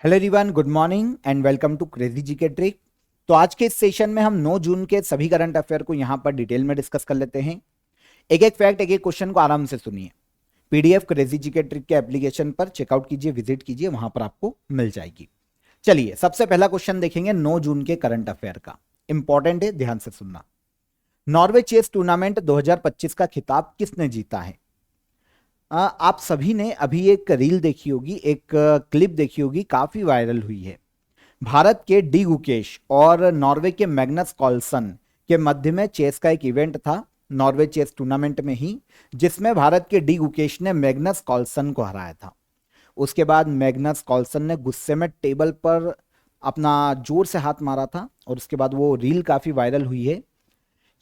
Hello everyone, good morning and welcome to crazy GK trick. तो आज के इस सेशन में हम 9 जून के सभी करंट अफेयर को यहां पर डिटेल में डिस्कस कर लेते हैं। एक एक फैक्ट, एक एक क्वेश्चन को आराम से सुनिए। पीडीएफ क्रेजी जीके ट्रिक के एप्लीकेशन पर चेकआउट कीजिए, विजिट कीजिए, वहां पर आपको मिल जाएगी। चलिए, सबसे पहला क्वेश्चन देखेंगे 9 जून के करंट अफेयर का। इंपॉर्टेंट है, ध्यान से सुनना। नॉर्वे चेस टूर्नामेंट 2025 का खिताब किसने जीता है? आप सभी ने अभी एक रील देखी होगी, एक क्लिप देखी होगी, काफी वायरल हुई है। भारत के डी गुकेश और नॉर्वे के मैग्नस कार्लसन के मध्य में चेस का एक इवेंट था, नॉर्वे चेस टूर्नामेंट में ही, जिसमें भारत के डी गुकेश ने मैग्नस कार्लसन को हराया था। उसके बाद मैग्नस कार्लसन ने गुस्से में टेबल पर अपना जोर से हाथ मारा था और उसके बाद वो रील काफी वायरल हुई है।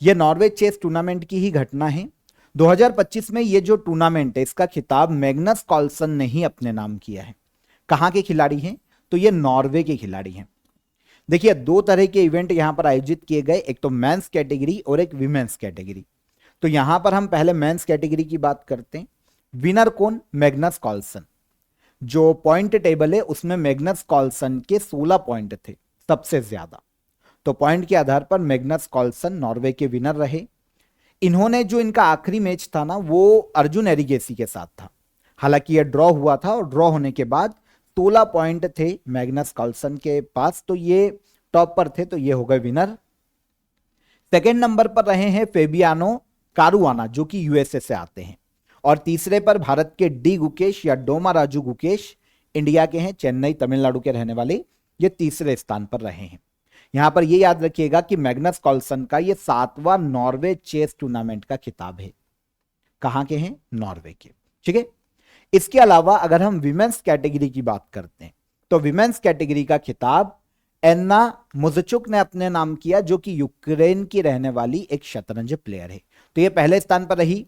यह नॉर्वे चेस टूर्नामेंट की ही घटना है। 2025 में ये जो टूर्नामेंट है, इसका खिताब मैग्नस कार्लसन ने ही अपने नाम किया है। कहां के खिलाड़ी हैं? तो ये नॉर्वे के खिलाड़ी हैं। देखिए, दो तरह के इवेंट यहां पर आयोजित किए गए, एक तो मेंस कैटेगरी और एक विमेंस कैटेगरी। तो यहां पर हम पहले मेंस कैटेगरी की बात करते हैं। विनर कौन? Magnus Carlsen. जो पॉइंट टेबल है उसमें मैग्नस कार्लसन के 16 पॉइंट थे, सबसे ज्यादा। तो पॉइंट के आधार पर मैग्नस कार्लसन नॉर्वे के विनर रहे। इन्होंने जो इनका आखिरी मैच था ना, वो अर्जुन एरिगेसी के साथ था। हालांकि यह ड्रॉ हुआ था और ड्रॉ होने के बाद 16 पॉइंट थे मैग्नस कार्लसन के पास, तो ये टॉप पर थे, तो ये हो गए विनर। सेकेंड नंबर पर रहे हैं फेबियानो कारुआना, जो कि यूएसए से आते हैं। और तीसरे पर भारत के डी गुकेश या डोमा राजू गुकेश, इंडिया के हैं, चेन्नई तमिलनाडु के रहने वाले, ये तीसरे स्थान पर रहे हैं। यहां पर यह याद रखिएगा कि मैग्नस कार्लसन का यह 7वां नॉर्वे चेस टूर्नामेंट का खिताब है। कहां के हैं? नॉर्वे के। ठीक है। इसके अलावा अगर हम विमेंस कैटेगरी की बात करते हैं, तो विमेंस कैटेगरी का खिताब एन्ना मुजचुक ने अपने नाम किया, जो कि यूक्रेन की रहने वाली एक शतरंज प्लेयर है। तो ये पहले स्थान पर रही।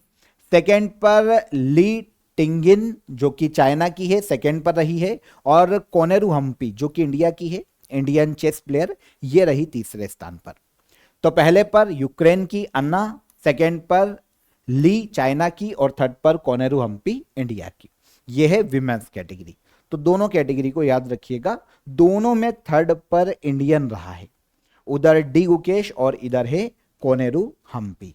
सेकेंड पर ली टिंगिन, जो कि चाइना की है, सेकेंड पर रही है। और कोनेरू हम्पी, जो कि इंडिया की है, इंडियन चेस प्लेयर, ये रही तीसरे स्थान पर। तो पहले पर यूक्रेन की अन्ना, सेकेंड पर ली चाइना की, और थर्ड पर कोनेरू हम्पी इंडिया की। यह है विमेंस कैटेगरी। तो दोनों कैटेगरी को याद रखिएगा, दोनों में थर्ड पर इंडियन रहा है। उधर डी गुकेश और इधर है Koneru Humpy.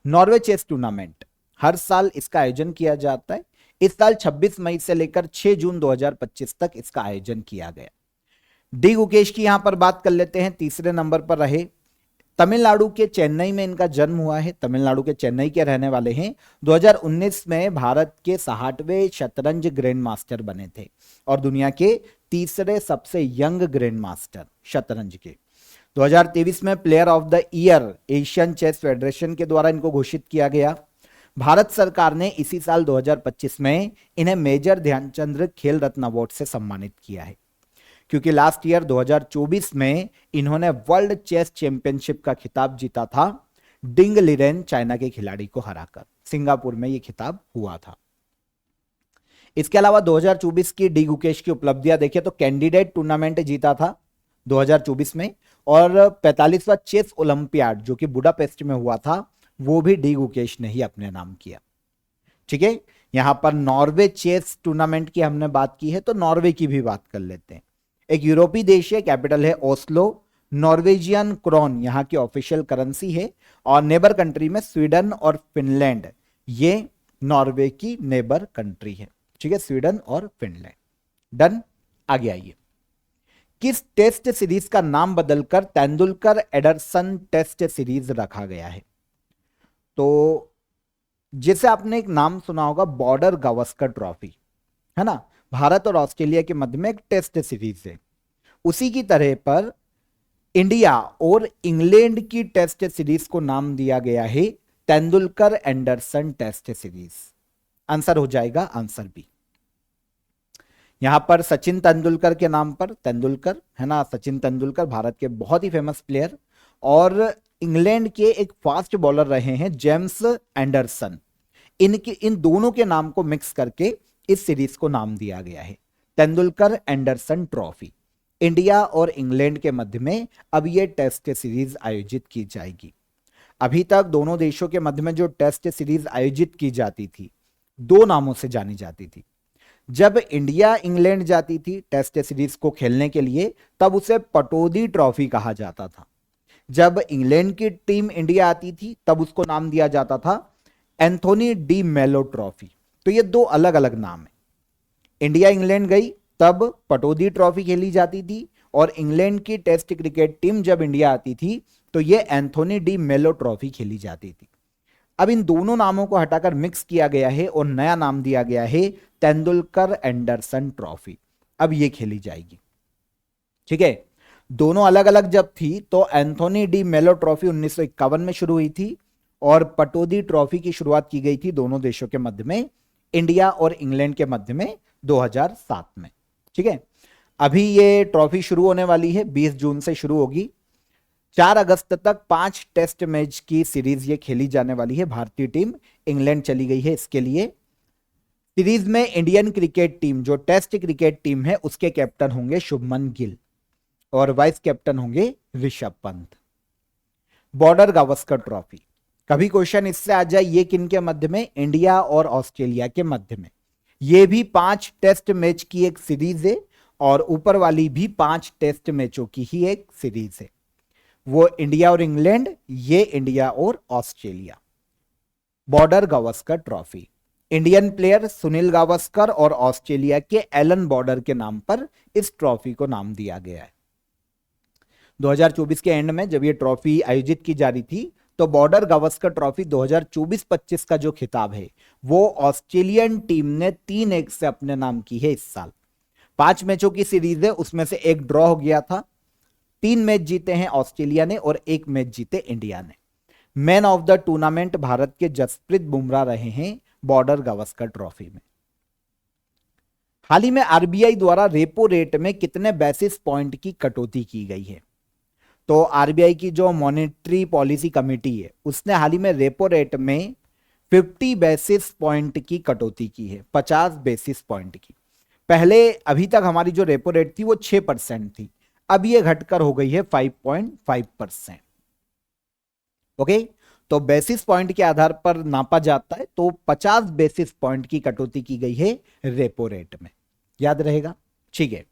Norway chess tournament हर साल इसका आयोजन किया जाता है। इस साल 26 मई से लेकर 6 जून 2025 तक इसका आयोजन किया गया। डी गुकेश की यहां पर बात कर लेते हैं, तीसरे नंबर पर रहे। तमिलनाडु के चेन्नई में इनका जन्म हुआ है, तमिलनाडु के चेन्नई के रहने वाले हैं। 2019 में भारत के 60वें शतरंज ग्रैंड मास्टर बने थे और दुनिया के तीसरे सबसे यंग ग्रैंड मास्टर शतरंज के। 2023 में player of the year Asian chess federation के द्वारा इनको घोषित किया गया। भारत सरकार ने इसी साल 2025 में इन्हें मेजर ध्यानचंद खेल रत्न अवार्ड से सम्मानित किया है, क्योंकि लास्ट ईयर 2024 में इन्होंने वर्ल्ड चेस चैंपियनशिप का खिताब जीता था, डिंग लिरेन चाइना के खिलाड़ी को हराकर। सिंगापुर में यह खिताब हुआ था। इसके अलावा 2024 की डी गुकेश की उपलब्धियां देखें तो कैंडिडेट टूर्नामेंट जीता था 2024 में, और 45वां चेस ओलंपियाड जो कि बुडापेस्ट में हुआ था, वो भी डी गुकेश ने ही अपने नाम किया। ठीक है। यहां पर नॉर्वे चेस टूर्नामेंट की हमने बात की है, तो नॉर्वे की भी बात कर लेते हैं। एक यूरोपीय देश है, कैपिटल है ओस्लो। नॉर्वेजियन क्रोन यहां की ऑफिशियल करेंसी है, और नेबर कंट्री में स्वीडन और फिनलैंड, ये नॉर्वे की नेबर कंट्री है। ठीक है, स्वीडन और फिनलैंड। डन। आगे आइए। किस टेस्ट सीरीज का नाम बदलकर तेंदुलकर एडरसन टेस्ट सीरीज रखा गया है? तो जैसे आपने एक नाम सुना होगा, बॉर्डर गावस्कर ट्रॉफी, है ना, भारत और ऑस्ट्रेलिया के मध्य में एक टेस्ट सीरीज है। उसी की तरह पर इंडिया और इंग्लैंड की टेस्ट सीरीज को नाम दिया गया है Tendulkar Anderson test series. Answer हो जाएगा आंसर बी। यहां पर सचिन तेंदुलकर के नाम पर तेंदुलकर, है ना, सचिन तेंदुलकर भारत के बहुत ही फेमस प्लेयर, और इंग्लैंड के एक फास्ट बॉलर रहे हैं जेम्स एंडरसन। इन दोनों के नाम को मिक्स करके इस सीरीज को नाम दिया गया है तेंदुलकर एंडरसन ट्रॉफी। इंडिया और इंग्लैंड के मध्य में अब यह टेस्ट सीरीज आयोजित की जाएगी। अभी तक दोनों देशों के मध्य में जो टेस्ट सीरीज आयोजित की जाती थी, दो नामों से जानी जाती थी। जब इंडिया इंग्लैंड जाती थी टेस्ट सीरीज को खेलने के लिए तब उसे पटौदी ट्रॉफी कहा जाता था। जब इंग्लैंड की टीम इंडिया आती थी तब उसको नाम दिया जाता था एंथोनी डी मेलो ट्रॉफी। तो ये दो अलग अलग नाम है। इंडिया इंग्लैंड गई तब पटौदी ट्रॉफी खेली जाती थी, और इंग्लैंड की टेस्ट क्रिकेट टीम जब इंडिया आती थी तो ये एंथोनी डी मेलो ट्रॉफी खेली जाती थी। अब इन दोनों नामों को हटाकर मिक्स किया गया है और नया नाम दिया गया है तेंदुलकर एंडरसन ट्रॉफी। अब ये खेली जाएगी। ठीक है, दोनों अलग अलग जब थी तो एंथोनी डी मेलो ट्रॉफी 1951 में शुरू हुई थी और पटौदी ट्रॉफी की शुरुआत की गई थी दोनों देशों के मध्य में, इंडिया और इंग्लैंड के मध्य में 2007 में। ठीक है, अभी ये ट्रॉफी शुरू होने वाली है, 20 जून से शुरू होगी। 4 अगस्त तक 5 टेस्ट मैच की सीरीज ये खेली जाने वाली है। भारतीय टीम इंग्लैंड चली गई है इसके लिए। सीरीज में इंडियन क्रिकेट टीम जो टेस्ट क्रिकेट टीम है उसके कैप्टन होंगे शुभमन गिल और वाइस कैप्टन होंगे ऋषभ पंत। बॉर्डर गावस्कर ट्रॉफी, कभी क्वेश्चन इससे आ जाए ये किन के मध्य में, इंडिया और ऑस्ट्रेलिया के मध्य में। ये भी 5 टेस्ट मैच की एक सीरीज है और ऊपर वाली भी 5 टेस्ट मैचों की ही एक सीरीज है। वो इंडिया और इंग्लैंड, ये इंडिया और Australia. Border Gavaskar trophy, Indian player Sunil Gavaskar और ऑस्ट्रेलिया के एलन बॉर्डर के नाम पर इस ट्रॉफी को नाम दिया गया है। 2024 के एंड में जब ये ट्रॉफी आयोजित की जा रही थी तो बॉर्डर गावस्कर ट्रॉफी 2024-25 का जो खिताब है वो ऑस्ट्रेलियन टीम ने 3-1 से अपने नाम की है इस साल। 5 मैचों की सीरीज है, उसमें से एक ड्रॉ हो गया था। 3 मैच जीते हैं ऑस्ट्रेलिया ने और 1 मैच जीते इंडिया ने। Man of the tournament Bharat के जसप्रीत बुमराह रहे हैं बॉर्डर गावस्कर ट्रॉफी में। हाल ही में आरबीआई द्वारा रेपो रेट में कितने बेसिस पॉइंट की कटौती की गई है? तो आरबीआई की जो मॉनेटरी पॉलिसी कमेटी है उसने हाल ही में रेपो रेट में 50 बेसिस पॉइंट की कटौती की है, 50 बेसिस पॉइंट की। पहले अभी तक हमारी जो रेपो रेट थी वो 6% थी, अब ये घटकर हो गई है 5.5%। ओके, तो बेसिस पॉइंट के आधार पर नापा जाता है, तो 50 बेसिस पॉइंट की कटौती की गई है रेपो रेट में, याद रहेगा। ठीक है,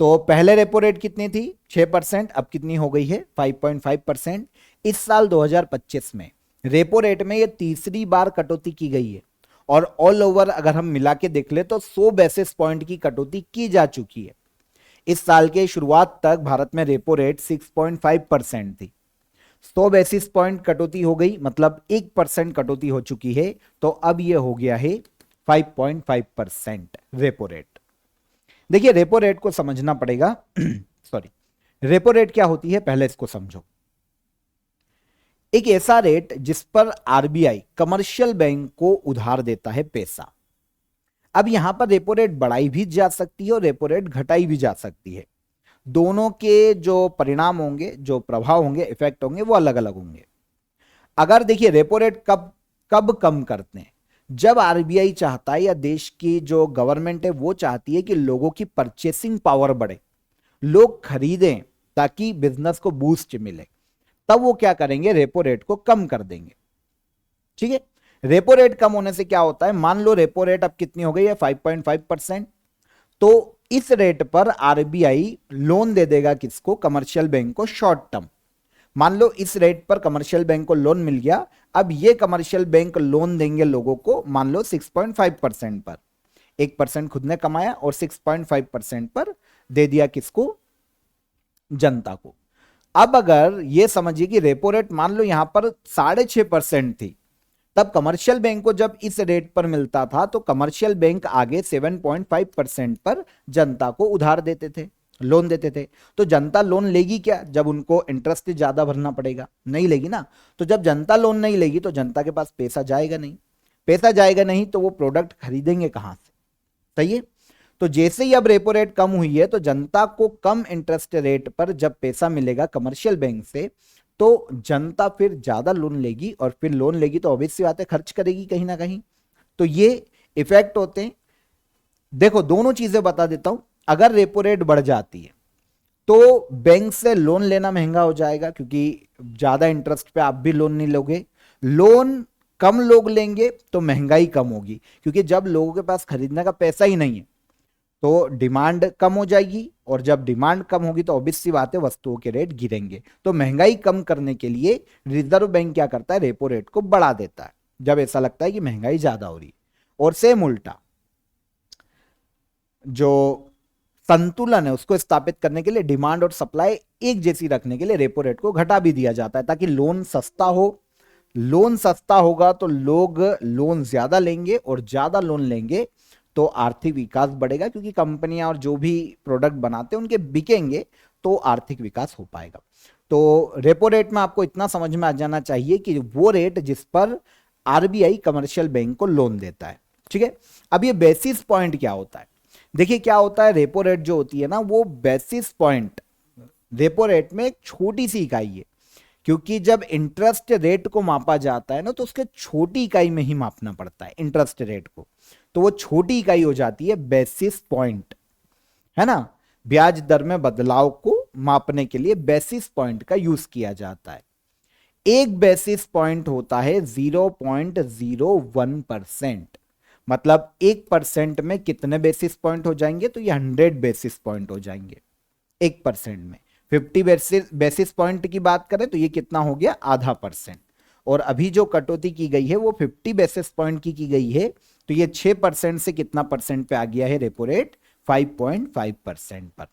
तो पहले रेपो रेट कितनी थी 6%, अब कितनी हो गई है 5.5%। इस साल 2025 में रेपो रेट में ये तीसरी बार कटौती की गई है और ऑल ओवर अगर हम मिला के देख ले तो 100 बेसिस पॉइंट की कटौती की जा चुकी है। इस साल के शुरुआत तक भारत में रेपो रेट 6.5% थी, 100 बेसिस पॉइंट कटौती हो गई, मतलब 1% कटौती हो चुकी है, तो अब यह हो गया है 5.5% रेपो रेट। देखिए रेपो रेट को समझना पड़ेगा सॉरी, रेपो रेट क्या होती है पहले इसको समझो। एक ऐसा रेट जिस पर आरबीआई कमर्शियल बैंक को उधार देता है पैसा। अब यहां पर रेपो रेट बढ़ाई भी जा सकती है और रेपो रेट घटाई भी जा सकती है। दोनों के जो परिणाम होंगे, जो प्रभाव होंगे, इफेक्ट होंगे, वो अलग अलग होंगे। अगर देखिए रेपो रेट कब कब कम करते हैं, जब आरबीआई चाहता है या देश की जो गवर्नमेंट है वो चाहती है कि लोगों की परचेसिंग पावर बढ़े, लोग खरीदें ताकि बिजनेस को बूस्ट मिले, तब वो क्या करेंगे, रेपो रेट को कम कर देंगे। ठीक है, रेपो रेट कम होने से क्या होता है, मान लो रेपो रेट अब कितनी हो गई है 5.5%, तो इस रेट पर आरबीआई लोन दे देगा किसको, कमर्शियल बैंक को शॉर्ट टर्म। मान लो इस रेट पर कमर्शियल बैंक को लोन मिल गया, अब ये कमर्शियल बैंक लोन देंगे लोगों को, मान लो 6.5% पर, 1% खुद ने कमाया और 6.5% पर दे दिया किसको, जनता को। अब अगर ये समझिए कि रेपो रेट मान लो यहां पर 6.5% थी, तब कमर्शियल बैंक को जब इस रेट पर मिलता था तो कमर्शियल बैंक आगे 7.5% पर जनता को उधार देते थे, लोन देते थे। तो जनता लोन लेगी क्या, जब उनको इंटरेस्ट ज्यादा भरना पड़ेगा, नहीं लेगी ना। तो जब जनता लोन नहीं लेगी तो जनता के पास पैसा जाएगा नहीं, पैसा जाएगा नहीं तो वो प्रोडक्ट खरीदेंगे कहां से, सही है। तो जैसे ही अब रेपो रेट कम हुई है तो जनता को कम इंटरेस्ट रेट पर जब पैसा मिलेगा कमर्शियल बैंक से तो जनता फिर ज्यादा लोन लेगी और फिर लोन लेगी तो ऑब्वियस सी बात है खर्च करेगी कहीं ना कहीं। तो ये इफेक्ट होते हैं। देखो दोनों चीजें बता देता हूं, अगर रेपो रेट बढ़ जाती है तो बैंक से लोन लेना महंगा हो जाएगा क्योंकि ज्यादा इंटरेस्ट पे आप भी लोन नहीं लोगे। लोन कम लोग लेंगे तो महंगाई कम होगी, क्योंकि जब लोगों के पास खरीदने का पैसा ही नहीं है तो डिमांड कम हो जाएगी, और जब डिमांड कम होगी तो ऑब्वियस सी बात है वस्तुओं के रेट गिरेंगे। तो महंगाई कम करने के लिए रिजर्व बैंक क्या करता है, रेपो रेट को बढ़ा देता है जब ऐसा लगता है कि महंगाई ज्यादा हो रही है। और सेम उल्टा जो संतुलन है उसको स्थापित करने के लिए, डिमांड और सप्लाई एक जैसी रखने के लिए रेपो रेट को घटा भी दिया जाता है ताकि लोन सस्ता हो। लोन सस्ता होगा तो लोग लोन ज्यादा लेंगे, और ज्यादा लोन लेंगे तो आर्थिक विकास बढ़ेगा, क्योंकि कंपनियां और जो भी प्रोडक्ट बनाते हैं उनके बिकेंगे तो आर्थिक विकास हो पाएगा। तो रेपो रेट में आपको इतना समझ में आ जाना चाहिए कि वो रेट जिस पर आरबीआई कमर्शियल बैंक को लोन देता है। ठीक है, अब ये बेसिस पॉइंट क्या होता है, देखिए क्या होता है, रेपो रेट जो होती है ना वो बेसिस पॉइंट, रेपो रेट में एक छोटी सी इकाई है, क्योंकि जब इंटरेस्ट रेट को मापा जाता है ना तो उसके छोटी इकाई में ही मापना पड़ता है इंटरेस्ट रेट को, तो वो छोटी इकाई हो जाती है बेसिस पॉइंट, है ना। ब्याज दर में बदलाव को मापने के लिए बेसिस पॉइंट का यूज किया जाता है। एक बेसिस पॉइंट होता है 0.01%, मतलब 1% में कितने बेसिस पॉइंट हो जाएंगे, तो ये 100 बेसिस पॉइंट हो जाएंगे 1% में। 50 बेसिस पॉइंट की बात करें तो ये कितना हो गया, आधा परसेंट। और अभी जो कटौती की गई है वो 50 बेसिस पॉइंट की गई है, तो ये 6% से कितना परसेंट पे आ गया है रेपो रेट, 5.5% पर।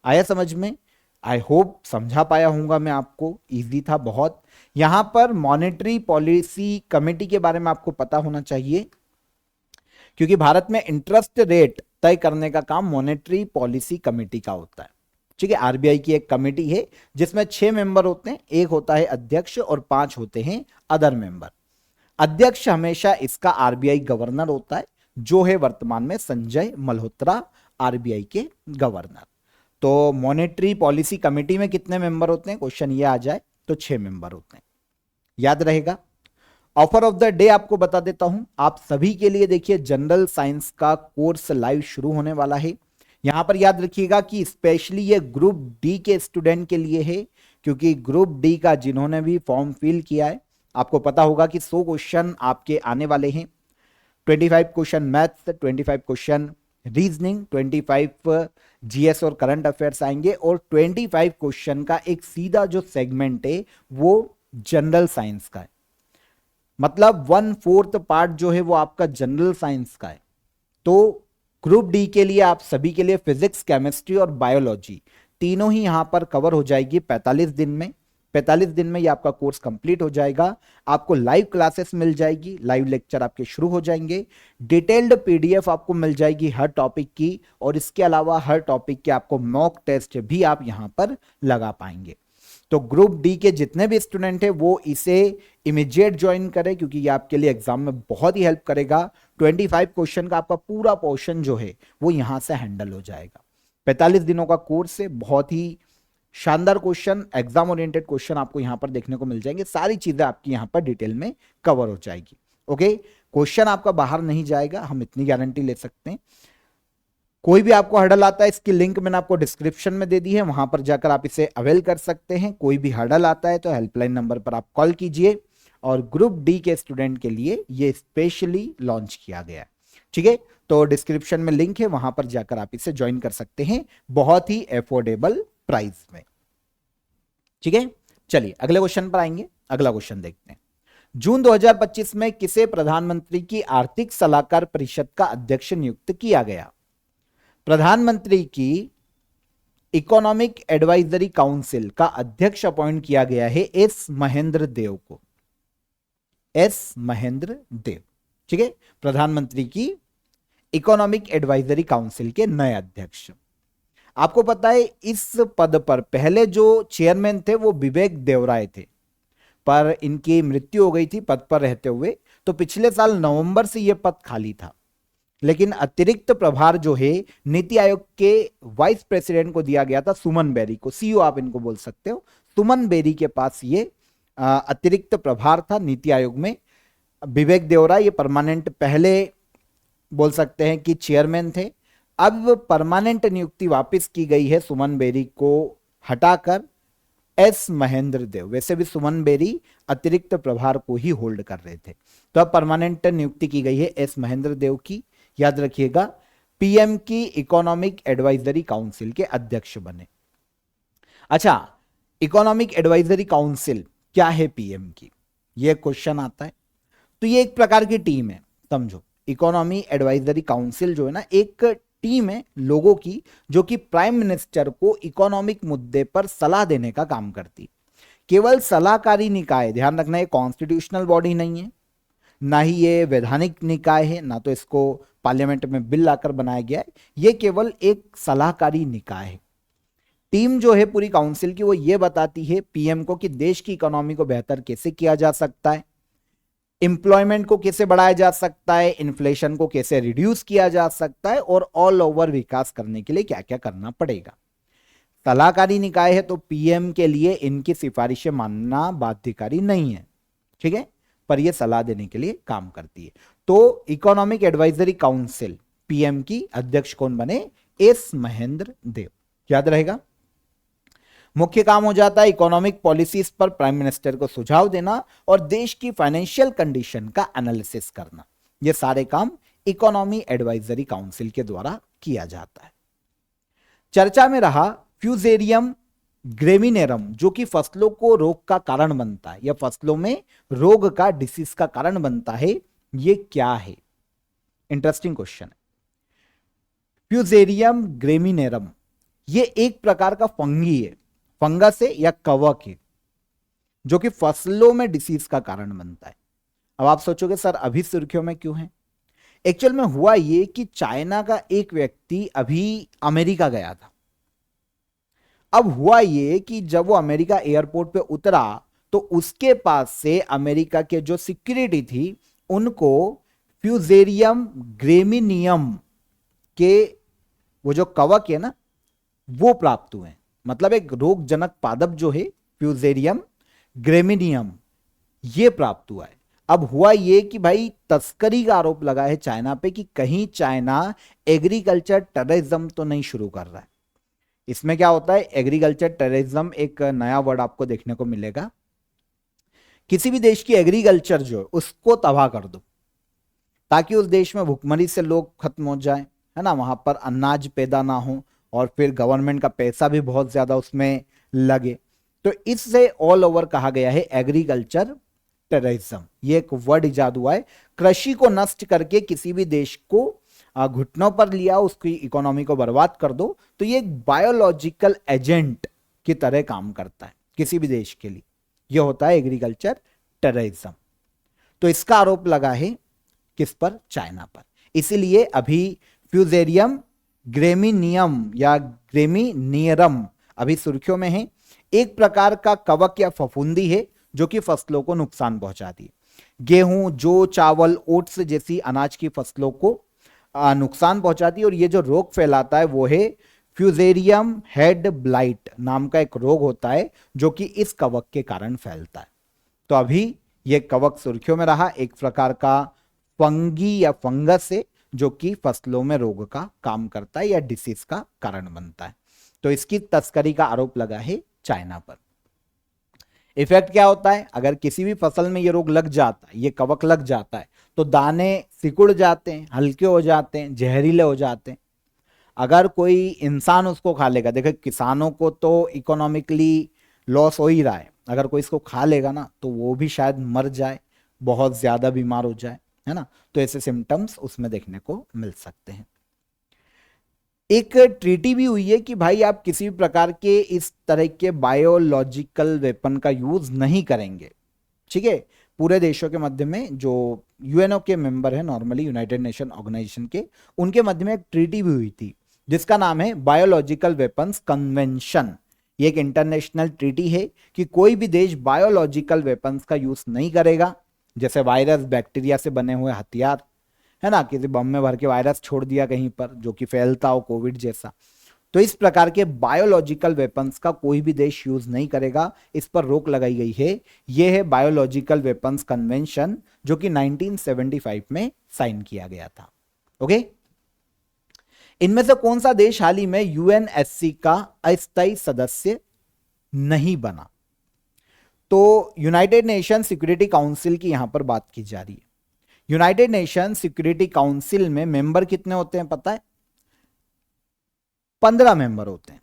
आया समझ में? आई होप समझा पाया हूंगा मैं आपको, इजी था बहुत। यहां पर मॉनेटरी पॉलिसी कमेटी के बारे में आपको पता होना चाहिए, क्योंकि भारत में इंटरेस्ट रेट तय करने का काम मॉनेटरी पॉलिसी कमेटी का होता है। ठीक है, आरबीआई की एक कमेटी है जिसमें 6 मेंबर होते हैं, एक होता है अध्यक्ष और 5 होते हैं अदर मेंबर। अध्यक्ष हमेशा इसका आरबीआई गवर्नर होता है, जो है वर्तमान में संजय मल्होत्रा, आरबीआई के गवर्नर। तो मॉनेटरी पॉलिसी कमेटी में कितने मेंबर होते हैं, क्वेश्चन ये आ जाए तो 6 मेंबर होते हैं, याद रहेगा। ऑफर ऑफ द डे आपको बता देता हूं, आप सभी के लिए देखिए जनरल साइंस का कोर्स लाइव शुरू होने वाला है। यहां पर याद रखिएगा कि स्पेशली ये ग्रुप डी के स्टूडेंट के लिए है, क्योंकि ग्रुप डी का जिन्होंने भी फॉर्म फिल किया है, आपको पता होगा कि 100 क्वेश्चन आपके आने वाले हैं। 25 question maths, 25 question reasoning, 25 GS और करंट अफेयर्स आएंगे, और 25 क्वेश्चन का एक सीधा जो सेगमेंट है वो जनरल साइंस का है। मतलब 1/4 पार्ट जो है वो आपका जनरल साइंस का है। तो ग्रुप डी के लिए आप सभी के लिए फिजिक्स, केमिस्ट्री और बायोलॉजी तीनों ही यहां पर कवर हो जाएगी 45 दिन में। 45 दिन में ये आपका कोर्स कंप्लीट हो जाएगा। आपको लाइव क्लासेस मिल जाएगी, लाइव लेक्चर आपके शुरू हो जाएंगे, डिटेल्ड पीडीएफ आपको मिल जाएगी हर टॉपिक की, और इसके अलावा हर टॉपिक के आपको मॉक टेस्ट भी आप यहां पर लगा पाएंगे। तो ग्रुप डी के जितने भी स्टूडेंट हैं वो इसे इमीडिएट ज्वाइन करें, क्योंकि ये आपके लिए एग्जाम में बहुत ही हेल्प करेगा। 25 क्वेश्चन का आपका पूरा पोर्शन जो है वो यहां से हैंडल हो जाएगा। 45 दिनों का कोर्स है, बहुत ही शानदार क्वेश्चन, एग्जाम ओरिएंटेड क्वेश्चन आपको यहां पर देखने को मिल जाएंगे। सारी चीजें आपकी यहां पर डिटेल में कवर हो जाएगी। ओके, क्वेश्चन आपका बाहर नहीं जाएगा, हम इतनी गारंटी ले सकते हैं। कोई भी आपको हर्डल आता है, इसकी लिंक मैंने आपको डिस्क्रिप्शन में दे दी है, वहां पर जाकर आप इसे अवेल कर सकते हैं। कोई भी हर्डल आता है तो हेल्पलाइन नंबर पर आप कॉल कीजिए, और ग्रुप डी के स्टूडेंट के लिए ये स्पेशली लॉन्च किया गया है। ठीक है, तो डिस्क्रिप्शन में लिंक है, वहां पर जाकर आप इसे ज्वाइन कर सकते हैं बहुत ही अफोर्डेबल प्राइस में। ठीक है, चलिए अगले क्वेश्चन पर आएंगे। अगला क्वेश्चन देखते हैं। जून 2025 में किसे प्रधानमंत्री की आर्थिक सलाहकार परिषद का अध्यक्ष नियुक्त किया गया? प्रधानमंत्री की इकोनॉमिक एडवाइजरी काउंसिल का अध्यक्ष अपॉइंट किया गया है एस महेंद्र देव को। एस महेंद्र देव, ठीक है, प्रधानमंत्री की इकोनॉमिक एडवाइजरी काउंसिल के नए अध्यक्ष। आपको पता है इस पद पर पहले जो चेयरमैन थे वो विवेक देवराय थे, पर इनकी मृत्यु हो गई थी पद पर रहते हुए, तो पिछले साल नवंबर से यह पद खाली था। लेकिन अतिरिक्त प्रभार जो है नीति आयोग के वाइस प्रेसिडेंट को दिया गया था, सुमन बेरी को, सीईओ आप इनको बोल सकते हो। सुमन बेरी के पास ये अतिरिक्त प्रभार था नीति आयोग में। विवेक देवरा ये परमानेंट, पहले बोल सकते हैं कि चेयरमैन थे, अब परमानेंट नियुक्ति वापस की गई है सुमन बेरी को हटाकर एस महेंद्र देव। वैसे भी सुमन बेरी अतिरिक्त प्रभार को ही होल्ड कर रहे थे, तो अब परमानेंट नियुक्ति की गई है एस महेंद्र देव की। याद रखिएगा, पीएम की इकोनॉमिक एडवाइजरी काउंसिल के अध्यक्ष बने। अच्छा, इकोनॉमिक एडवाइजरी काउंसिल क्या है पीएम की, यह क्वेश्चन आता है। तो ये एक प्रकार की टीम है, समझो। इकोनॉमी एडवाइजरी काउंसिल जो है ना, एक टीम है लोगों की जो कि प्राइम मिनिस्टर को इकोनॉमिक मुद्दे पर सलाह देने का काम करती। केवल सलाहकारी निकाय, ध्यान रखना, ये कॉन्स्टिट्यूशनल बॉडी नहीं है, ना ही ये वैधानिक निकाय है, ना तो इसको पार्लियामेंट में बिल लाकर बनाया गया है। ये केवल एक सलाहकारी निकाय है। टीम जो है पूरी काउंसिल की, वो ये बताती है पीएम को कि देश की इकोनॉमी को बेहतर कैसे किया जा सकता है, एम्प्लॉयमेंट को कैसे बढ़ाया जा सकता है, इन्फ्लेशन को कैसे रिड्यूस किया जा सकता है, और ऑल ओवर विकास करने के लिए क्या क्या करना पड़ेगा। सलाहकारी निकाय है तो पीएम के लिए इनकी सिफारिशें मानना बाध्यकारी नहीं है, ठीक है, पर यह सलाह देने के लिए काम करती है। तो इकोनॉमिक एडवाइजरी काउंसिल, पीएम की अध्यक्ष कौन बने, एस महेंद्र देव। याद रहेगा। मुख्य काम हो जाता है इकोनॉमिक पॉलिसीज पर प्राइम मिनिस्टर को सुझाव देना और देश की फाइनेंशियल कंडीशन का एनालिसिस करना। ये सारे काम इकोनॉमी एडवाइजरी काउंसिल के द्वारा किया जाता है। चर्चा में रहा फ्यूजेरियम ग्रेमिनेरम, जो कि फसलों को रोग का कारण बनता है, या फसलों में रोग का, डिसीज का कारण बनता है। ये क्या है, इंटरेस्टिंग क्वेश्चन है। फ्यूजेरियम ग्रेमिनेरम ये एक प्रकार का फंगी है, फंगस है या कवक है, जो कि फसलों में डिसीज का कारण बनता है। अब आप सोचोगे सर अभी सुर्खियों में क्यों है। एक्चुअल में हुआ ये कि चाइना का एक व्यक्ति अभी अमेरिका गया था। अब हुआ ये कि जब वो अमेरिका एयरपोर्ट पे उतरा तो उसके पास से अमेरिका के जो सिक्योरिटी थी उनको फ्यूजेरियम ग्रेमिनियम के वो जो कवक है ना वो प्राप्त हुए। मतलब एक रोगजनक पादप जो है फ्यूजेरियम ग्रेमिनियम ये प्राप्त हुआ है। अब हुआ ये कि भाई तस्करी का आरोप लगा है चाइना पे कि कहीं चाइना एग्रीकल्चर टेररिज्म तो नहीं शुरू कर रहा है। इसमें क्या होता है, एग्रीकल्चर टेररिज्म एक नया वर्ड आपको देखने को मिलेगा। किसी भी देश की एग्रीकल्चर जो है उसको तबाह कर दो ताकि उस देश में भुखमरी से लोग खत्म हो जाए, है ना, वहां पर अनाज पैदा ना हो और फिर गवर्नमेंट का पैसा भी बहुत ज्यादा उसमें लगे। तो इससे ऑल ओवर कहा गया है एग्रीकल्चर टेररिज्म। ये एक वर्ड इजाद हुआ है। कृषि को नष्ट करके किसी भी देश को घुटनों पर लिया, उसकी इकोनॉमी को बर्बाद कर दो, तो ये एक बायोलॉजिकल एजेंट की तरह काम करता है किसी भी देश के लिए। ये होता है एग्रीकल्चर टेररिज्म। तो इसका आरोप लगा है किस पर, चाइना पर। इसीलिए अभी फ्यूजेरियम ग्रेमिनियम या ग्रेमिनियरम अभी सुर्खियों में है। एक प्रकार का कवक या फफूंदी है जो कि फसलों को नुकसान पहुंचाती है। गेहूं, जौ, चावल, ओट्स जैसी अनाज की फसलों को नुकसान पहुंचाती है। और ये जो रोग फैलाता है वो है फ्यूजेरियम हेड ब्लाइट नाम का एक रोग होता है जो कि इस कवक के कारण फैलता है। तो अभी ये कवक सुर्खियों में रहा, एक प्रकार का फंगी या फंगस है जो कि फसलों में रोग का काम करता है या डिसीज का कारण बनता है। तो इसकी तस्करी का आरोप लगा है चाइना पर। इफेक्ट क्या होता है, अगर किसी भी फसल में ये रोग लग जाता है, ये कवक लग जाता है, तो दाने सिकुड़ जाते हैं, हल्के हो जाते हैं, जहरीले हो जाते हैं। अगर कोई इंसान उसको खा लेगा, देखो किसानों को तो इकोनॉमिकली लॉस हो ही रहा है, अगर कोई इसको खा लेगा ना तो वो भी शायद मर जाए, बहुत ज्यादा बीमार हो जाए, है ना। तो ऐसे सिम्टम्स उसमें देखने को मिल सकते हैं। एक ट्रीटी भी हुई है कि भाई आप किसी भी प्रकार के इस तरह के बायोलॉजिकल वेपन का यूज नहीं करेंगे, ठीक है। पूरे देशों के मध्य में जो यूएनओ के मेंबर है, नॉर्मली यूनाइटेड नेशन ऑर्गेनाइजेशन के, उनके मध्य में एक ट्रीटी भी हुई थी जिसका नाम है बायोलॉजिकल वेपन्स कन्वेंशन। ये एक इंटरनेशनल ट्रीटी है कि कोई भी देश बायोलॉजिकल वेपन्स का यूज नहीं करेगा, जैसे वायरस, बैक्टीरिया से बने हुए हथियार, है ना, किसी बम में भर के वायरस छोड़ दिया कहीं पर जो कि फैलता हो, कोविड जैसा। तो इस प्रकार के बायोलॉजिकल वेपन्स का कोई भी देश यूज नहीं करेगा, इस पर रोक लगाई गई है। यह है बायोलॉजिकल वेपन्स कन्वेंशन जो कि 1975 में साइन किया गया था। ओके, इनमें से कौन सा देश हाल ही में यूएनएससी का अस्थायी सदस्य नहीं बना, तो यूनाइटेड नेशन सिक्योरिटी काउंसिल की यहां पर बात की जा रही है। यूनाइटेड नेशन सिक्योरिटी काउंसिल में मेंबर कितने होते हैं पता है? 15 मेंबर होते हैं।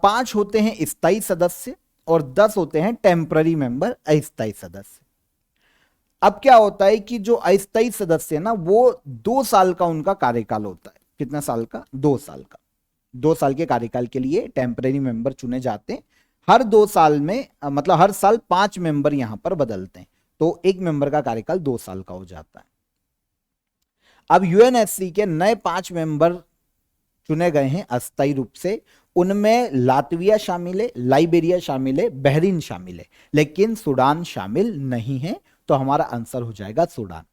5 होते हैं स्थायी सदस्य और 10 होते हैं टेम्पररी मेंबर, अस्थायी सदस्य। अब क्या होता है कि जो अस्थायी सदस्य है ना, वो 2 साल का उनका कार्यकाल होता है। कितना साल का? 2 साल का। 2 साल के कार्यकाल के लिए टेम्पररी मेंबर चुने जाते हैं। हर 2 साल में मतलब हर साल 5 मेंबर यहां पर बदलते हैं, तो एक मेंबर का कार्यकाल 2 साल का हो जाता है। अब यूएनएससी के नए 5 मेंबर चुने गए हैं अस्थायी रूप से। उनमें लातविया शामिल है, लाइबेरिया शामिल है, बहरीन शामिल है, लेकिन सूडान शामिल नहीं है। तो हमारा आंसर हो जाएगा सूडान।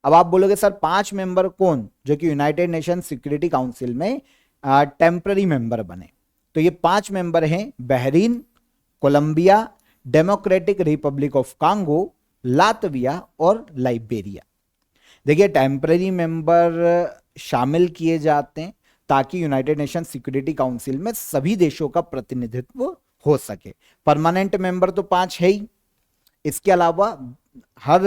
अब आप बोलोगे सर 5 मेंबर कौन, जो कि यूनाइटेड नेशन सिक्योरिटी काउंसिल में टेम्पररी मेंबर बने? तो ये 5 मेंबर हैं Bahrain, Colombia, Democratic Republic of Congo, Latvia और लाइबेरिया। देखिए टेम्पररी मेंबर शामिल किए जाते हैं ताकि यूनाइटेड नेशन सिक्योरिटी काउंसिल में सभी देशों का प्रतिनिधित्व हो सके। परमानेंट मेंबर तो 5 है ही, इसके अलावा हर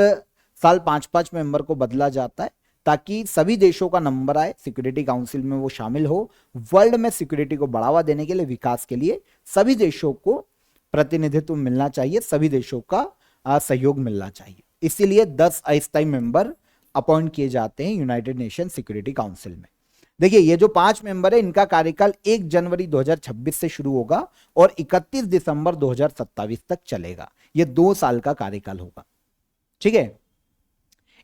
साल 5-5 मेंबर को बदला जाता है ताकि सभी देशों का नंबर आए, सिक्योरिटी काउंसिल में वो शामिल हो। वर्ल्ड में सिक्योरिटी को बढ़ावा देने के लिए, विकास के लिए सभी देशों को प्रतिनिधित्व मिलना चाहिए, सभी देशों का सहयोग मिलना चाहिए। इसीलिए 10 अस्थायी मेंबर अपॉइंट किए जाते हैं यूनाइटेड नेशन सिक्योरिटी काउंसिल में। देखिए ये जो 5 मेंबर है, इनका कार्यकाल 1 जनवरी 2026 से शुरू होगा और 31 दिसंबर 2027 तक चलेगा। ये 2 साल का कार्यकाल होगा। ठीक है।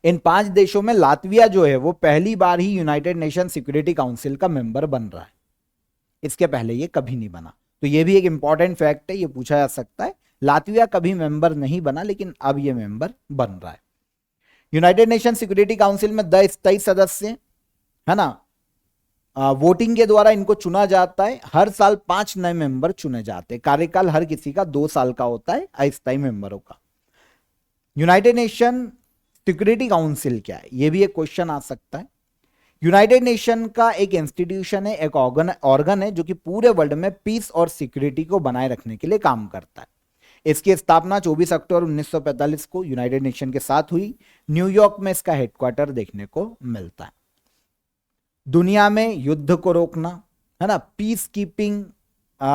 इन 5 देशों में लातविया जो है वो पहली बार ही यूनाइटेड नेशन सिक्योरिटी काउंसिल का मेंबर बन रहा है। इसके पहले ये कभी नहीं बना। तो ये भी एक इंपॉर्टेंट फैक्ट है, ये पूछा जा सकता है। लातविया कभी मेंबर नहीं बना, लेकिन अब ये मेंबर बन रहा है। यूनाइटेड नेशन सिक्योरिटी काउंसिल में 10 स्थायी सदस्य है ना, वोटिंग के द्वारा इनको चुना जाता है। हर साल 5 नए मेंबर चुने जाते हैं। कार्यकाल हर किसी का 2 साल का होता है अस्थायी मेंबरों का। यूनाइटेड नेशन सिक्योरिटी काउंसिल क्या है, यह भी एक क्वेश्चन आ सकता है। यूनाइटेड नेशन का एक इंस्टीट्यूशन है, एक ऑर्गन है जो कि पूरे वर्ल्ड में पीस और सिक्योरिटी को बनाए रखने के लिए काम करता है। इसकी स्थापना 24 अक्टूबर 1945 को यूनाइटेड नेशन के साथ हुई। न्यूयॉर्क में इसका हेडक्वार्टर देखने को मिलता है। दुनिया में युद्ध को रोकना है ना, पीस कीपिंग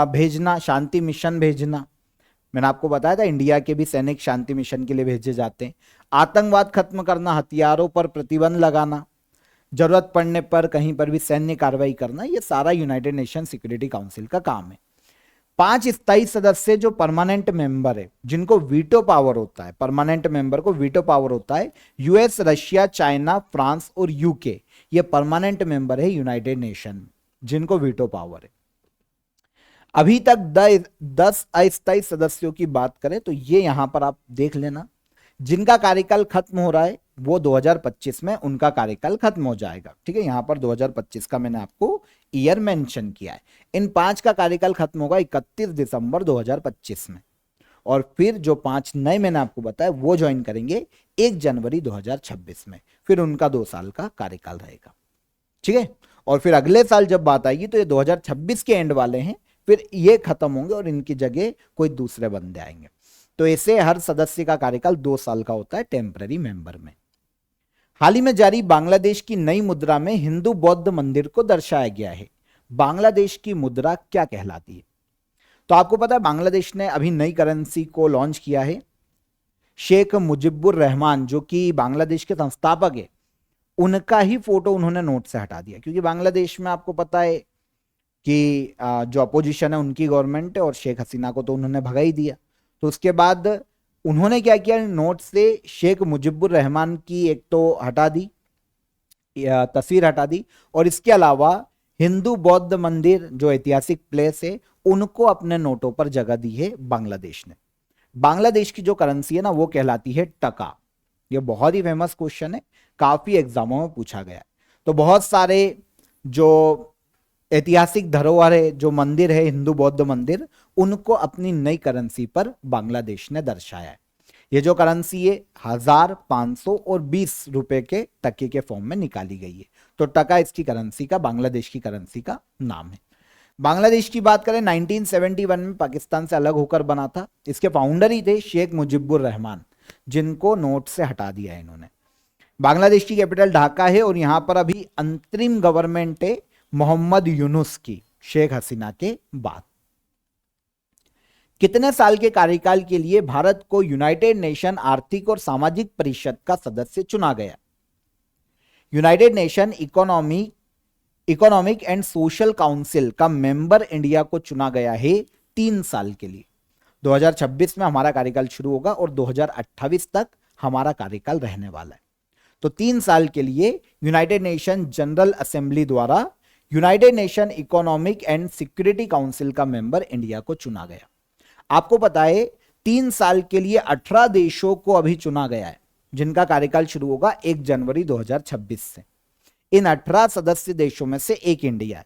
भेजना, शांति मिशन भेजना। मैंने आपको बताया था इंडिया के भी सैनिक शांति मिशन के लिए भेजे जाते हैं। आतंकवाद खत्म करना, हथियारों पर प्रतिबंध लगाना, जरूरत पड़ने पर कहीं पर भी सैन्य कार्रवाई करना, यह सारा यूनाइटेड नेशन सिक्योरिटी काउंसिल का काम है। 5 स्थायी सदस्य जो परमानेंट मेंबर है, जिनको वीटो पावर होता है, परमानेंट मेंबर को वीटो पावर होता है। यूएस, रशिया, चाइना, फ्रांस और यूके, ये परमानेंट मेंबर है यूनाइटेड नेशन जिनको वीटो पावर है। अभी तक 10 अस्थायी सदस्यों की बात करें तो ये यहां पर आप देख लेना, जिनका कार्यकाल खत्म हो रहा है वो 2025 में उनका कार्यकाल खत्म हो जाएगा। ठीक है, यहां पर 2025 का मैंने आपको ईयर मेंशन किया है। इन 5 का कार्यकाल खत्म होगा 31 दिसंबर 2025 में, और फिर जो 5 नए मैंने आपको बताया वो ज्वाइन करेंगे 1 जनवरी 2026 में। फिर उनका 2 साल का कार्यकाल रहेगा। ठीक है, और फिर अगले साल जब बात आएगी तो ये 2026 के एंड वाले हैं, फिर ये खत्म होंगे और इनकी जगह कोई दूसरे बंदे आएंगे। तो ऐसे हर सदस्य का कार्यकाल 2 साल का होता है टेम्पररी मेंबर में। हाल ही में जारी बांग्लादेश की नई मुद्रा में हिंदू बौद्ध मंदिर को दर्शाया गया है। बांग्लादेश की मुद्रा क्या कहलाती है? तो आपको पता है बांग्लादेश ने अभी नई करेंसी को लॉन्च किया है। शेख मुजिबुर रहमान जो कि बांग्लादेश के संस्थापक है, उनका ही फोटो उन्होंने नोट से हटा दिया, क्योंकि बांग्लादेश में आपको पता है कि जो अपोजिशन है उनकी गवर्नमेंट है और शेख हसीना को तो उन्होंने भगा ही दिया। तो उसके बाद उन्होंने क्या किया, नोट से शेख मुजिबुर रहमान की एक तो हटा दी, तस्वीर हटा दी, और इसके अलावा हिंदू बौद्ध मंदिर जो ऐतिहासिक प्लेस है उनको अपने नोटों पर जगह दी है बांग्लादेश ने। बांग्लादेश की जो करेंसी है ना वो कहलाती है टका। ये बहुत ही फेमस क्वेश्चन है, काफी एग्जामों में पूछा गया है। तो बहुत सारे जो ऐतिहासिक धरोहर है, जो मंदिर है हिंदू बौद्ध मंदिर, उनको अपनी नई करेंसी पर बांग्लादेश ने दर्शाया है। ये जो करेंसी है 1000, 500 और 20 रुपए के टके के फॉर्म में निकाली गई है। तो टका इसकी करेंसी का, बांग्लादेश की करेंसी का नाम है। बांग्लादेश की बात करें 1971 में पाकिस्तान से अलग होकर बना था। इसके फाउंडर ही थे शेख मुजीबुर रहमान, जिनको नोट से हटा दिया है इन्होंने। बांग्लादेश की कैपिटल ढाका है और यहां पर अभी अंतरिम गवर्नमेंट है मोहम्मद यूनुस की, शेख हसीना के बाद। कितने साल के कार्यकाल के लिए भारत को यूनाइटेड नेशन आर्थिक और सामाजिक परिषद का सदस्य चुना गया? United nation economic and social council का मेंबर इंडिया को चुना गया है 3 साल के लिए। 2026 में हमारा कार्यकाल शुरू होगा और 2028 तक हमारा कार्यकाल रहने वाला है। तो 3 साल के लिए यूनाइटेड नेशन जनरल असेंबली द्वारा United nation economic and security council का मेंबर इंडिया को चुना गया। आपको पता है 3 साल के लिए 18 देशों को अभी चुना गया है, जिनका कार्यकाल शुरू होगा 1 जनवरी 2026 से। इन 18 सदस्य देशों में से एक इंडिया है।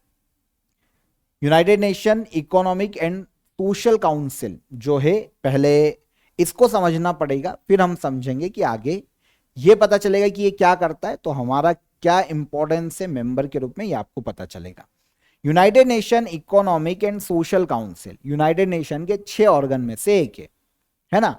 United nation economic and social council जो है, पहले इसको समझना पड़ेगा, फिर हम समझेंगे कि आगे ये पता चलेगा कि ये क्या करता है, तो हमारा क्या इंपॉर्टेंस है मेंबर के रूप में, ये आपको पता चलेगा। United nation economic and social council United nation के 6 ऑर्गन में से एक है ना।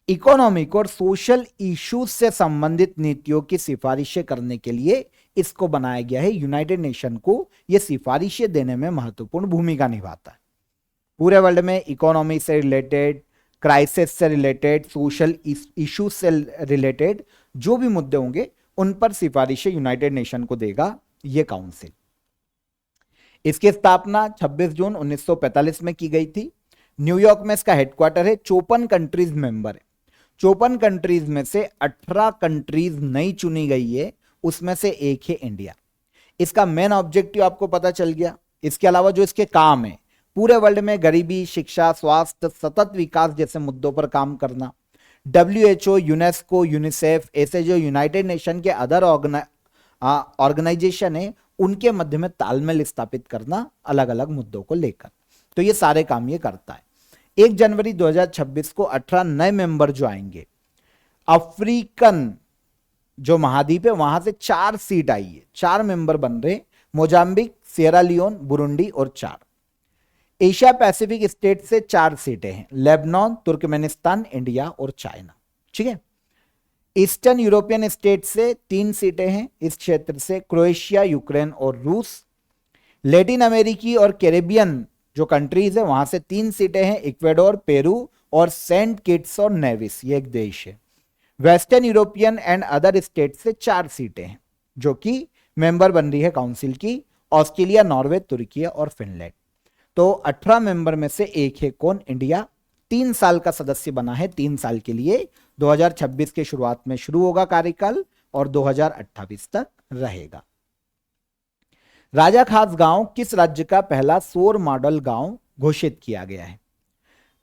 इकोनॉमिक और सोशल इश्यूज से संबंधित नीतियों की सिफारिशें करने के लिए इसको बनाया गया है। यूनाइटेड नेशन को यह सिफारिशें देने में महत्वपूर्ण भूमिका निभाता है। पूरे वर्ल्ड में इकोनॉमी से रिलेटेड, क्राइसिस से रिलेटेड, सोशल इश्यूज से रिलेटेड जो भी मुद्दे होंगे उन पर सिफारिशें यूनाइटेड नेशन को देगा यह काउंसिल। इसकी स्थापना 26 जून 1945 में की गई थी। न्यूयॉर्क में इसका हेडक्वार्टर है। 54 कंट्रीज मेंबर है। 54 कंट्रीज में से 18 कंट्रीज नई चुनी गई है, उसमें से एक है इंडिया। इसका मेन ऑब्जेक्टिव आपको पता चल गया। इसके अलावा जो इसके काम है, पूरे वर्ल्ड में गरीबी, शिक्षा, स्वास्थ्य, सतत विकास जैसे मुद्दों पर काम करना। WHO, यूनेस्को, यूनिसेफ, ऐसे जो यूनाइटेड नेशन के अदर ऑर्गेनाइजेशन है, उनके मध्य में तालमेल स्थापित करना अलग अलग मुद्दों को लेकर। तो ये सारे काम ये करता है। 1 जनवरी 2026 को 18 नए मेंबर जो आएंगे। अफ्रीकन जो महाद्वीप है वहां से 4 सीट आई है, 4 मेंबर बन रहे, मोजाम्बिक, सियरा लियोन, बुरुंडी और 4। एशिया पैसिफिक स्टेट से 4 सीटें हैं, लेबनान, तुर्कमेनिस्तान, इंडिया और चाइना। ठीक है। ईस्टर्न यूरोपियन स्टेट से 3 सीटें हैं इस क्षेत्र से, क्रोएशिया, यूक्रेन और रूस। लैटिन अमेरिकी और कैरेबियन जो कंट्रीज है वहां से 3 सीटें हैं, इक्वेडोर, पेरू और सेंट किट्स और नेविस, ये एक देश है। Western European and other state से 4 सीटें हैं जो कि मेंबर बन रही है काउंसिल की, ऑस्ट्रेलिया, नॉर्वे, तुर्की और फिनलैंड। तो 18 मेंबर में से एक है कौन? इंडिया। 3 साल का सदस्य बना है, 3 साल के लिए। 2026 के शुरुआत में शुरू होगा कार्यकाल और 2028 तक रहेगा। राजा खास गांव किस राज्य का पहला सौर मॉडल गांव घोषित किया गया है?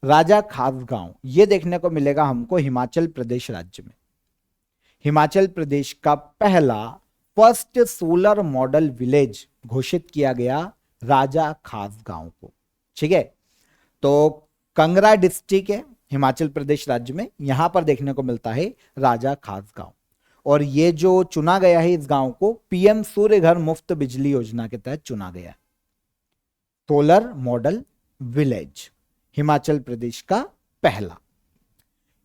राजा खास गांव ये देखने को मिलेगा हमको हिमाचल प्रदेश राज्य में। हिमाचल प्रदेश का पहला फर्स्ट सोलर मॉडल विलेज घोषित किया गया राजा खास गांव को। ठीक है। तो कंगरा डिस्ट्रिक्ट है हिमाचल प्रदेश राज्य में, यहां पर देखने को मिलता है राजा खास गांव। और ये जो चुना गया है इस गांव को पीएम सूर्य घर मुफ्त बिजली योजना के तहत चुना गया है। Solar model village Himachal Pradesh का पहला।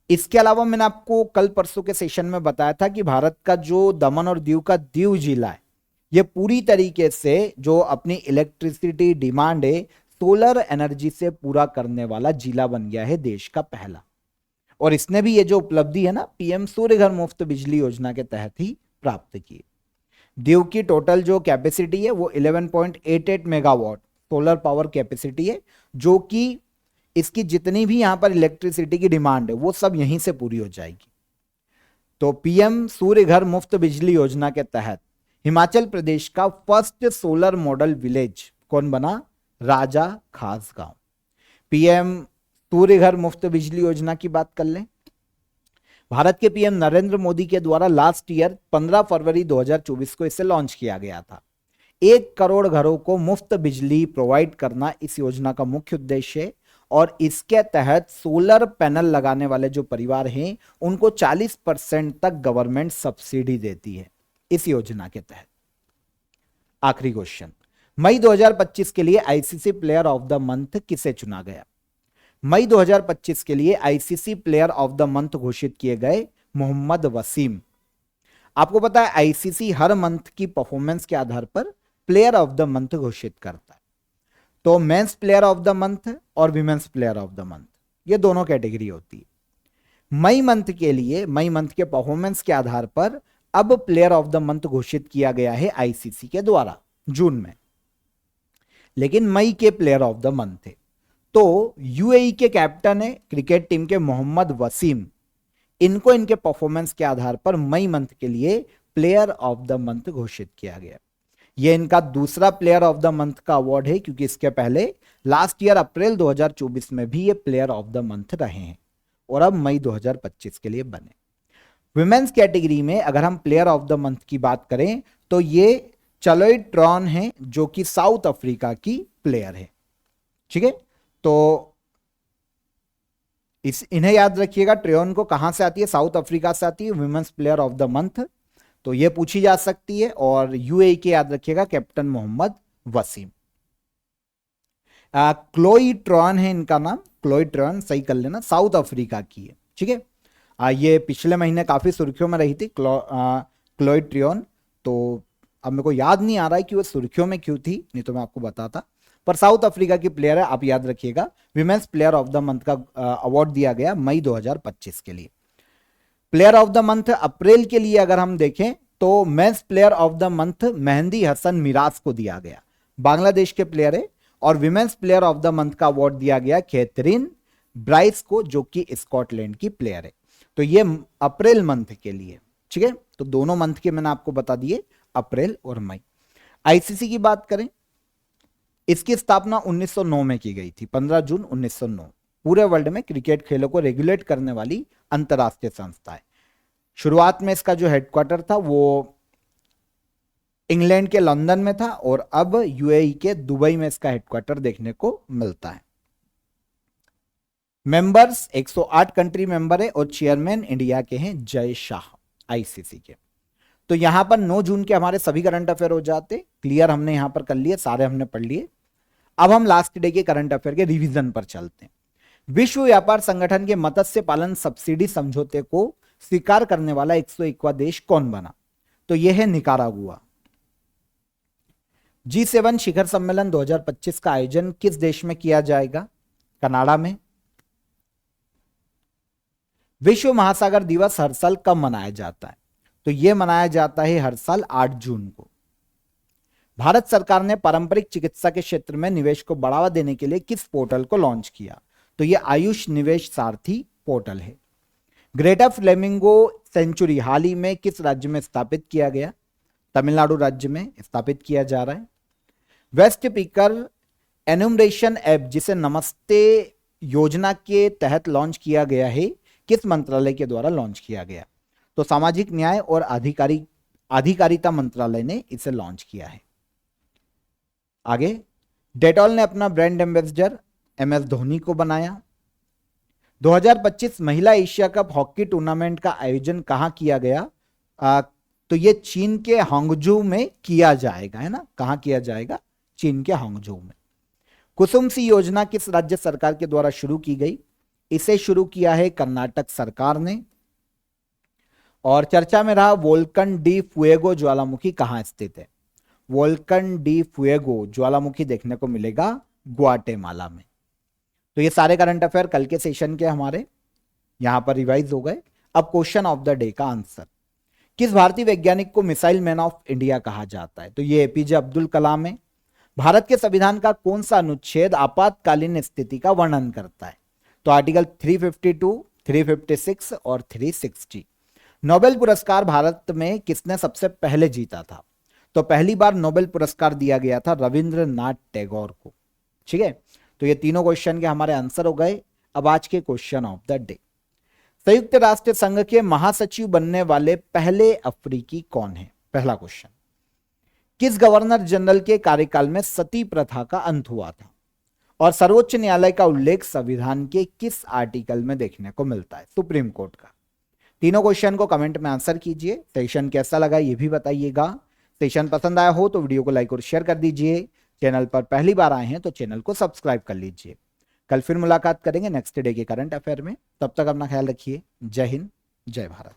इसके अलावा मैंने आपको कल परसों के सेशन में बताया था कि भारत का जो दमन और दीव का दीव जिला है, ये पूरी तरीके से जो अपनी इलेक्ट्रिसिटी डिमांड है सोलर एनर्जी से पूरा करने वाला जिला बन गया है, देश का पहला। और इसने भी ये जो उपलब्धि है ना पीएम सूर्य घर मुफ्त बिजली योजना के तहत ही प्राप्त की। दीव की टोटल जो कैपेसिटी है वो 11.88 मेगावाट सोलर पावर कैपेसिटी है, जो कि इसकी जितनी भी यहां पर इलेक्ट्रिसिटी की डिमांड है वो सब यहीं से पूरी हो जाएगी। तो पीएम सूर्य घर मुफ्त बिजली योजना के तहत हिमाचल प्रदेश का फर्स्ट सोलर मॉडल विलेज कौन बना? राजा खास गांव। पीएम सूर्य घर मुफ्त बिजली योजना की बात कर लें। भारत के पीएम नरेंद्र मोदी के द्वारा लास्ट ईयर 15 फरवरी 2024 को इसे लॉन्च किया गया था। 1 करोड़ घरों को मुफ्त बिजली प्रोवाइड करना इस योजना का मुख्य उद्देश्य है। और इसके तहत सोलर पैनल लगाने वाले जो परिवार हैं उनको 40% तक गवर्नमेंट सब्सिडी देती है इस योजना के तहत। आखिरी क्वेश्चन, मई 2025 के लिए ICC player of the month किसे चुना गया? मई 2025 के लिए ICC player of the month घोषित किए गए मोहम्मद वसीम। आपको पता है आईसीसी हर मंथ की परफॉर्मेंस के आधार पर प्लेयर ऑफ द मंथ घोषित करता है। तो men's player of the month और women's player of the month, ये दोनों कैटेगरी होती है। मई मंथ के लिए, मई मंथ के परफॉर्मेंस के आधार पर अब प्लेयर ऑफ द मंथ घोषित किया गया है आईसीसी के द्वारा जून में, लेकिन मई के प्लेयर ऑफ द मंथ थे। तो यूएई के कैप्टन है क्रिकेट टीम के मोहम्मद वसीम, इनको इनके परफॉर्मेंस के आधार पर मई मंथ के लिए प्लेयर ऑफ द मंथ घोषित किया गया। यह इनका दूसरा प्लेयर ऑफ द मंथ का अवार्ड है, क्योंकि इसके पहले लास्ट ईयर अप्रैल 2024 में भी ये प्लेयर ऑफ द मंथ रहे हैं और अब मई 2025 के लिए बने। विमेंस कैटेगरी में अगर हम प्लेयर ऑफ द मंथ की बात करें तो ये चलोइड ट्रॉन है, जो कि साउथ अफ्रीका की प्लेयर है। ठीक है, तो इन्हें याद रखिएगा, ट्रेन को कहां से आती है? साउथ अफ्रीका से आती है, women's player of the month, तो ये पूछी जा सकती है। और यूएई के याद रखिएगा captain Mohammad Waseem. Chloe Tryon है इनका नाम, क्लोई ट्रॉन सही कर लेना, साउथ अफ्रीका की है। ठीक है, ये पिछले महीने काफी सुर्खियों में रही थी क्लोई ट्रॉन, तो अब मेरे को याद नहीं आ रहा है कि वो सुर्खियों में क्यों थी, नहीं तो मैं आपको बताता। पर साउथ अफ्रीका की प्लेयर है, आप याद रखिएगा। Women's player of the month का अवार्ड दिया गया मई 2025 के लिए। प्लेयर ऑफ द मंथ अप्रैल के लिए अगर हम देखें तो men's player of the month Mehidy Hasan Miraz को दिया गया, बांग्लादेश के प्लेयर है। और women's player of the month का अवार्ड दिया गया कैथरीन ब्राइस को, जो कि स्कॉटलैंड की प्लेयर है। तो ये अप्रैल मंथ के लिए। ठीक है, तो दोनों मंथ के मैंने आपको बता दिए, अप्रैल और मई। आईसीसी की बात करें, इसकी स्थापना 1909 में की गई थी, 15 जून 1909। पूरे वर्ल्ड में क्रिकेट खेलों को रेगुलेट करने वाली अंतरराष्ट्रीय संस्था है। शुरुआत में इसका जो हेडक्वार्टर था वो इंग्लैंड के लंदन में था, और अब यूएई के दुबई में इसका हेडक्वार्टर देखने को मिलता है। मेंबर्स 108 कंट्री मेंबर है, और चेयरमैन इंडिया के हैं जय शाह आईसीसी के। तो यहां पर 9 जून के हमारे सभी करंट अफेयर हो जाते क्लियर, हमने यहां पर कर लिए, सारे हमने पढ़ लिए। अब हम लास्ट डे के करंट अफेयर के रिवीजन पर चलते हैं। विश्व व्यापार संगठन के मत्स्य पालन सब्सिडी समझौते को स्वीकार करने वाला 101वां देश कौन बना? तो यह है निकारागुआ। G7 शिखर सम्मेलन 2025 का आयोजन किस देश में किया जाएगा? कनाडा में। विश्व महासागर दिवस हर साल कब मनाया जाता है? तो यह मनाया जाता है हर साल 8 जून को। भारत सरकार ने पारंपरिक चिकित्सा के क्षेत्र में निवेश को बढ़ावा देने के लिए किस पोर्टल को लॉन्च किया? तो यह आयुष निवेश सारथी पोर्टल है। ग्रेटर फ्लेमिंगो सेंचुरी हाल ही में किस राज्य में स्थापित किया गया? तमिलनाडु राज्य में स्थापित किया जा रहा है। वेस्ट पिकर एनुमरेशन ऐप, जिसे नमस्ते योजना के तहत लॉन्च किया गया है, किस मंत्रालय के द्वारा लॉन्च किया गया? तो सामाजिक न्याय और आधिकारिता मंत्रालय ने इसे लॉन्च किया है। आगे, डेटॉल ने अपना ब्रांड एम्बेसडर एमएस धोनी को बनाया। 2025 महिला एशिया कप हॉकी टूर्नामेंट का आयोजन कहां किया गया? तो ये चीन के हांगझू में किया जाएगा, है ना? कहां किया जाएगा? चीन के हांगझू में। कुसुम सी योजना किस राज्य सरकार के द्वारा शुरू की गई? इसे शुरू किया है कर्नाटक सरकार ने। और चर्चा में रहा वोल्कन डी फुएगो ज्वालामुखी कहां स्थित है? वोल्कन डी फुएगो ज्वालामुखी देखने को मिलेगा ग्वाटेमाला में। तो ये सारे करंट अफेयर कल के सेशन के हमारे यहां पर रिवाइज हो गए। अब क्वेश्चन ऑफ द डे का आंसर, किस भारतीय वैज्ञानिक को मिसाइल मैन ऑफ इंडिया कहा जाता है? तो ये एपीजे अब्दुल कलाम है। भारत के संविधान का कौन सा अनुच्छेद आपातकालीन स्थिति का वर्णन करता है? तो आर्टिकल 352, 356 और 360। नोबेल पुरस्कार भारत में किसने सबसे पहले जीता था? तो पहली बार नोबेल पुरस्कार दिया गया था रविंद्रनाथ टैगोर को। ठीक है, तो ये तीनों क्वेश्चन के हमारे आंसर हो गए। अब आज के क्वेश्चन ऑफ द डे, संयुक्त राष्ट्र संघ के महासचिव बनने वाले पहले अफ्रीकी कौन है? पहला क्वेश्चन, किस गवर्नर जनरल के कार्यकाल में सती प्रथा का अंत हुआ था? और सर्वोच्च न्यायालय का उल्लेख संविधान के किस आर्टिकल में देखने को मिलता है? सुप्रीम कोर्ट का। तीनों क्वेश्चन को कमेंट में आंसर कीजिए। सेशन कैसा लगा ये भी बताइएगा। सेशन पसंद आया हो तो वीडियो को लाइक और शेयर कर दीजिए। चैनल पर पहली बार आए हैं तो चैनल को सब्सक्राइब कर लीजिए। कल फिर मुलाकात करेंगे नेक्स्ट डे के करंट अफेयर में। तब तक अपना ख्याल रखिए। जय हिंद, जय भारत।